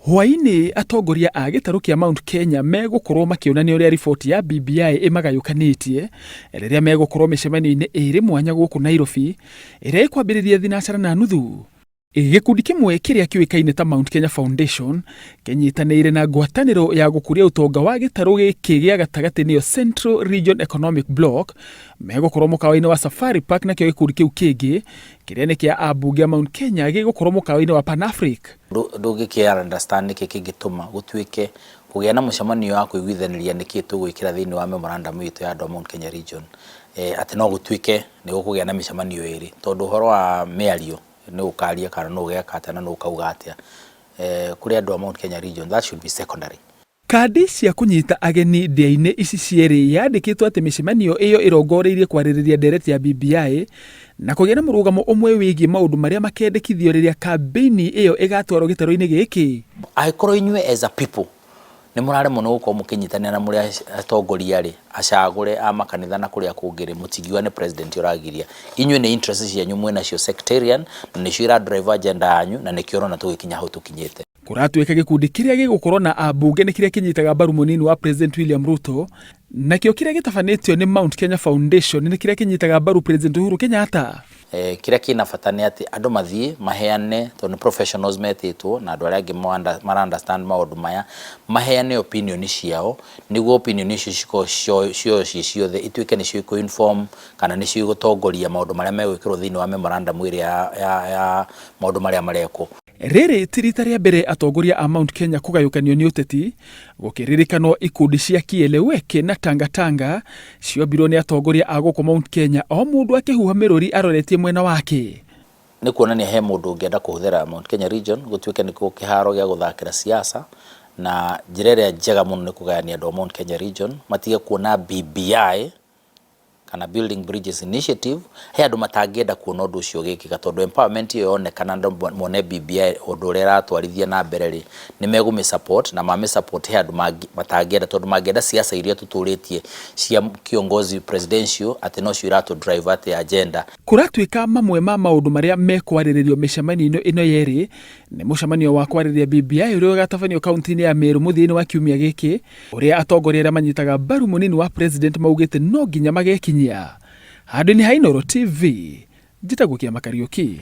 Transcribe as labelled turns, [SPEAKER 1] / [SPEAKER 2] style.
[SPEAKER 1] Hwaini atongoria a gĩtarũ kĩa Mount Kenya megũkorwo makĩonania ũrĩa riboti ya BBI ĩmagayũkanĩtie rĩrĩa megũkorwo mĩcemanio-inĩ ĩrĩ mwanya gũkũ Nairobi ĩrĩa ĩkwambĩrĩria thinacara na nuthu. Gĩkundi kĩmwe kĩrĩa kĩũĩkaine ta Mount Kenya Foundation kĩnyitanĩire na ngwatanĩro ya gũkũria ũtonga wa gĩtarũ gĩkĩ gĩa gatagatĩ nĩyo Central Region Economic Bloc megũkorwo mũkawa-inĩ wa Safari Park, nakĩo gĩkundi kĩu kĩngĩ kĩrĩa nĩ kĩa ambunge a Mount Kenya gĩgũkorwo mũkawa-inĩ wa Pan Africa.
[SPEAKER 2] Ndũngĩkĩa understand nĩkĩ kĩngĩtũma gũtuĩke kũgĩa na mũcemanio wa kũiguithanĩria nĩkĩ tũgwĩkĩra thĩinĩ wa memorandum itũ ya andũ a Mount Kenya Region, atĩ no gũtuĩke nĩ gũkũgĩa na mĩcemanio ĩrĩ, tondũ ũhoro wa mĩario nĩ ũkaria kana no ũgeka atĩa na no ũkauga atĩa kũrĩ andũ a Mount Kenya Region, that should be secondary.
[SPEAKER 1] Kandi cia kũnyita ageni ndĩa-inĩ ici cierĩ yandĩkĩtwo atĩ mĩcemanio ĩyo ĩrongoreirie kwarĩrĩria ndereti ya BBI na kũgĩa na mũrũgamo ũmwe wĩgiĩ maũndũ marĩa makendekithio rĩrĩa kambĩini ĩyo ĩgatwarwo gĩtarũ-inĩ gĩkĩ.
[SPEAKER 2] Angĩkorwo inyuĩ as a people nĩ mũraremwo nĩ gũkorwo mũkĩnyitanĩra na mũrĩa atongoria rĩ, acagũre a makanitha na kũrĩa kũngĩ mũtigiwa nĩ president ũragiria, inyuĩ nĩ interest cianyu mwĩnacio sectarian na nĩcio ira-drive agenda yanyu na nĩkĩo ũrona tũgĩkinya hau tũkinyĩte.
[SPEAKER 1] Kũratuĩka gĩkundi kĩrĩa gĩgũkorwo na ambunge nĩ kĩrĩa kĩnyitaga mbaru mũnini wa President William Ruto, nakĩo kĩrĩa gĩtabanĩtio nĩ Mount Kenya Foundation nĩ kĩrĩa kĩnyitaga mbaru President Uhuru Kenyatta.
[SPEAKER 2] Kĩrĩa kĩna bata nĩ atĩ andũ mathiĩ maheane, tondũ professionals metĩtwo na andũ arĩa angĩ mara understand maũndũ maya, maheane opinion ciao, nĩguo opinion icio ciothe ituĩke nĩcio ikũ-inform kana nĩcio igũtongoria maũndũ marĩa megwĩkĩrwo thĩinĩ wa memorandum ĩrĩa ya maũndũ marĩa marekwo.
[SPEAKER 1] Rĩrĩ ti rita rĩa mbere atongoria a Mount Kenya kũgayũkanio nĩ ũteti, gũkĩririkanwo ikundi cia Kieleweke na Tangatanga ciombirwo nĩ atongoria a gũkũ Mount Kenya, o mũndũ akĩhuha mĩrũri aroretie mwena wake.
[SPEAKER 2] Nĩ kuonania he mũndũ ũngĩenda kũhũthĩra Mount Kenya Region gũtuĩke nĩkuo kĩharo gĩa gũthakĩra siasa, na njĩra ĩrĩa njega mũno nĩ kũgayania andũ a Mount Kenya Region matige kuona BBI kana Building Bridges Initiative he andũ matangĩenda kuona ũndũ ũcio ũgĩkĩka, tondũ empowerment ĩyo yonekana andũ mone BBI ũndũ ũrĩa ĩratwarithia na mbere rĩ, nĩ megũmĩ-support na mamĩ-support he andũ matangĩenda, tondũ mangĩenda siasa iria tũtũrĩtie cia kiongozi presidential atĩ no cio iratũ-drive atĩ agenda.
[SPEAKER 1] Kũratuĩka mamwe ma maũndũ marĩa mekwarĩrĩrio mĩcemanio ĩno yerĩ nĩ mũcemanio wa kwarĩrĩria BBI ũrĩa ũgatabanio kaunti-inĩ ya Meru mũthia-inĩ wa kiumia gĩkĩ, ũrĩa atongoria arĩa manyitaga mbaru mũnini wa president maugĩte no nginya magekinyia. Handũ-inĩ ha Inooro TV, njĩtagwo Kĩama Kariũki.